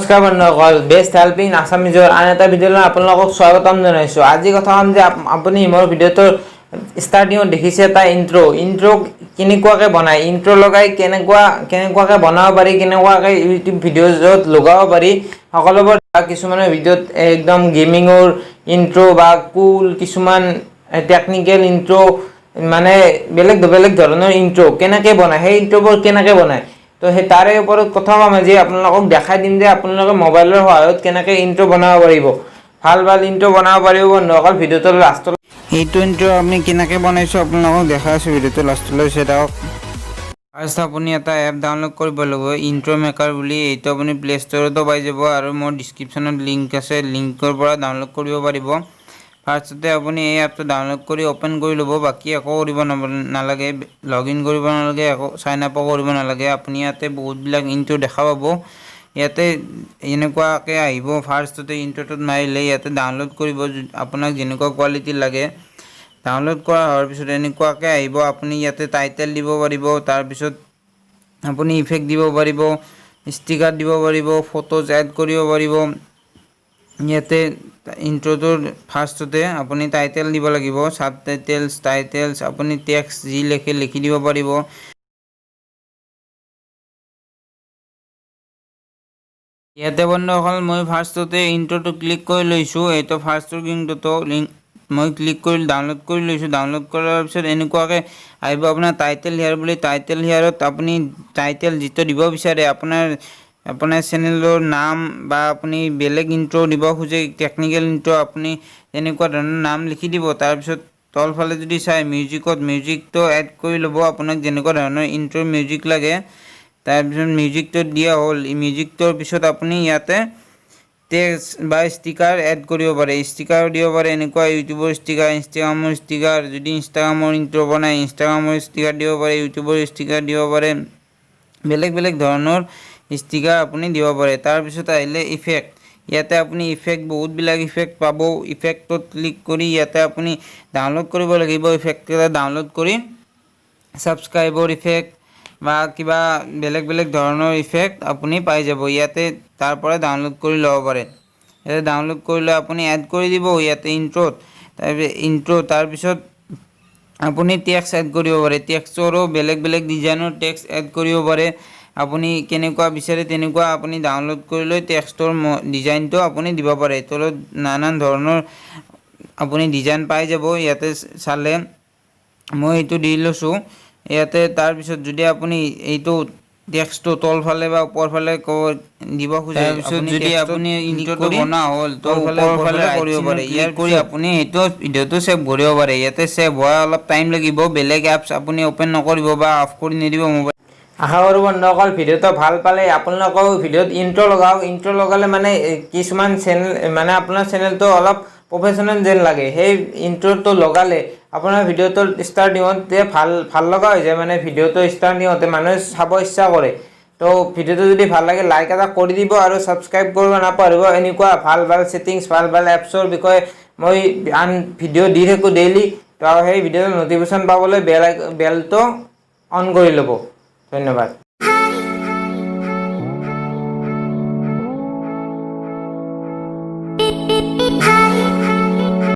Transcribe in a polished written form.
নমস্কাৰ বন্ধুসকল, best helping আছামিজৰ আন এটা ভিডিঅ'লৈ আপোনালোকক স্বাগতম জনাইছোঁ। আজি কথা ক'ম যে আপুনি মোৰ ভিডিঅ'টোৰ ষ্টাৰ্টিঙত দেখিছে এটা ইন্ট্ৰ কেনেকুৱাকৈ বনায়, ইন্ট্ৰ লগাই কেনেকুৱাকৈ বনাব পাৰি, কেনেকুৱাকৈ ইউটিউব ভিডিঅ'ত লগাব পাৰি, সকলোবোৰ কিছুমানৰ ভিডিঅ'ত একদম গেমিঙৰ ইন্ট্ৰ বা কুল কিছুমান টেকনিকেল ইন্ট্ৰ মানে বেলেগ ধৰণৰ ইন্ট্ৰ কেনেকৈ বনায়, সেই ইন্ট্ৰবোৰ কেনেকৈ বনায় তো সেই তাৰে ওপৰত কথা ক'ম। আজি আপোনালোকক দেখাই দিম যে আপোনালোকে মোবাইলৰ সহায়ত কেনেকৈ ইন্ট্ৰ বনাব পাৰিব, ভাল ইন্ট্ৰ বনাব পাৰিব বন্ধুসকল। ভিডিঅ'টোৰ লাষ্টলৈ এইটো ইন্ট্ৰ আমি কেনেকৈ বনাইছোঁ আপোনালোকক দেখাই আছোঁ, ভিডিঅ'টো লাষ্টলৈ চাই থাকক। ফাৰ্ষ্ট আপুনি এটা এপ ডাউনলোড কৰিব লাগিব, ইন্ট্ৰ মেকাৰ বুলি। এইটো আপুনি প্লে' ষ্টৰতো পাই যাব আৰু মোৰ ডিছক্ৰিপশ্যনত লিংক আছে, লিংকৰ পৰা ডাউনলোড কৰিব পাৰিব। ফাৰ্ষ্টতে আপুনি এই এপটো ডাউনলোড কৰি অ'পেন কৰি ল'ব, বাকী একো কৰিব নালাগে, লগ ইন কৰিব নালাগে, একো চাইন আপো কৰিব নালাগে। আপুনি ইয়াতে বহুতবিলাক ইন্ট্ৰ দেখা পাব, ইয়াতে এনেকুৱাকৈ আহিব। ফাৰ্ষ্টতে ইন্ট্ৰটোত মাৰিলে ইয়াতে ডাউনলোড কৰিব, আপোনাক যেনেকুৱা কোৱালিটিৰ লাগে ডাউনলোড কৰা হোৱাৰ পিছত এনেকুৱাকৈ আহিব। আপুনি ইয়াতে টাইটেল দিব পাৰিব, তাৰপিছত আপুনি ইফেক্ট দিব পাৰিব, ষ্টিকাৰ দিব পাৰিব, ফটোজ এড কৰিব পাৰিব। ইয়াতে ইন্ট্ৰটোৰ ফাৰ্ষ্টতে আপুনি টাইটেল দিব লাগিব, ছাব টাইটেলছ আপুনি টেক্সট যি লিখি দিব পাৰিব। ইয়াতে বন্ধুসকল মই ফাৰ্ষ্টতে ইন্ট্ৰটো ক্লিক কৰি লৈছোঁ, এইটো ফাৰ্ষ্টৰ লিংক মই ক্লিক কৰি ডাউনলোড কৰি লৈছোঁ। ডাউনলোড কৰাৰ পিছত এনেকুৱাকৈ আহিব আপোনাৰ টাইটেল হেয়াৰ বুলি। টাইটেল হেয়াৰত আপুনি টাইটেল যিটো দিব বিচাৰে, আপোনাৰ চেনেলৰ নাম বা আপুনি বেলেগ ইন্ট্ৰ দিব খোজে, টেকনিকেল ইন্ট্ৰ, আপুনি তেনেকুৱা ধৰণৰ নাম লিখি দিব। তাৰপিছত তলফালে যদি চাই মিউজিকটো এড কৰি ল'ব, আপোনাক যেনেকুৱা ধৰণৰ ইন্ট্ৰ মিউজিক লাগে। তাৰপিছত মিউজিকটো দিয়া হ'ল, মিউজিকটোৰ পিছত আপুনি ইয়াতে টেক্সট বা ষ্টিকাৰ এড কৰিব পাৰে, ষ্টিকাৰো দিব পাৰে, এনেকুৱা ইউটিউবৰ ষ্টিকাৰ, ইনষ্টাগ্ৰামৰ ষ্টিকাৰ, যদি ইনষ্টাগ্ৰামৰ ইন্ট্ৰ বনায় ইনষ্টাগ্ৰামৰ ষ্টিকাৰ দিব পাৰে, ইউটিউবৰ ষ্টিকাৰ দিব পাৰে, বেলেগ ধৰণৰ ষ্টিকাৰ আপুনি দিব পাৰে। তাৰপিছত আহিলে ইফেক্ট, ইয়াতে আপুনি বহুতবিলাক ইফেক্ট পাব। ইফেক্টত ক্লিক কৰি ইয়াতে আপুনি ডাউনলোড কৰিব লাগিব, ইফেক্টকেইটা ডাউনলোড কৰি ছাবস্ক্ৰাইবৰ ইফেক্ট বা কিবা বেলেগ ধৰণৰ ইফেক্ট আপুনি পাই যাব। ইয়াতে তাৰ পৰা ডাউনলোড কৰি ল'ব পাৰে। ইয়াতে ডাউনলোড কৰিলে আপুনি এড কৰি দিব ইয়াতে তাৰপিছত আপুনি টেক্সট এড কৰিব পাৰে, টেক্সটৰো বেলেগ ডিজাইনৰ টেক্সট এড কৰিব পাৰে। আপুনি কেনেকুৱা বিচাৰে তেনেকুৱা আপুনি ডাউনলোড কৰি লৈ টেক্সটৰ ডিজাইনটো আপুনি দিব পাৰে। তলত নানান ধৰণৰ আপুনি ডিজাইন পাই যাব, ইয়াতে চালে মই এইটো দি লৈছোঁ ইয়াতে। তাৰপিছত যদি আপুনি এইটো টেক্সটটো তলফালে বা ওপৰফালে দিব খোজে, তাৰপিছত যদি আপুনি ইন্ট্ৰটো বনোৱা হ'ল তো ওপৰফালে কৰিব পাৰে। ইয়াৰ কৰি আপুনি সেইটো ভিডিঅ'টো ছেভ কৰিব পাৰে। ইয়াতে ছেভ হোৱা অলপ টাইম লাগিব, বেলেগ এপছ আপুনি অ'পেন নকৰিব বা অফ কৰি নিদিব মোবাইল। আশা কৰোঁ বন্ধুসকল ভিডিঅ'টো ভাল পালে। আপোনালোকেও ভিডিঅ'ত ইন্ট্ৰ লগাওক, ইন্ট্ৰ লগালে মানে কিছুমান চেনেল মানে আপোনাৰ চেনেলটো অলপ প্ৰফেশ্যনেল যেন লাগে। সেই ইন্ট্ৰটো লগালে আপোনাৰ ভিডিঅ'টোৰ ষ্টাৰ্টিঙতে ভাল লগা হৈ যায়, মানে ভিডিঅ'টো ষ্টাৰ্টিঙতে মানুহে চাব ইচ্ছা কৰে। তো ভিডিঅ'টো যদি ভাল লাগে লাইক এটা কৰি দিব আৰু ছাবস্ক্ৰাইব কৰিব নাপাহৰিব। এনেকুৱা ভাল ছেটিংছ, ভাল এপছৰ বিষয়ে মই আন ভিডিঅ' দি থাকোঁ ডেইলি। তো সেই ভিডিঅ'ৰ নটিফিকেশ্যন পাবলৈ বেলটো অন কৰি ল'ব। ধন্যবাদ।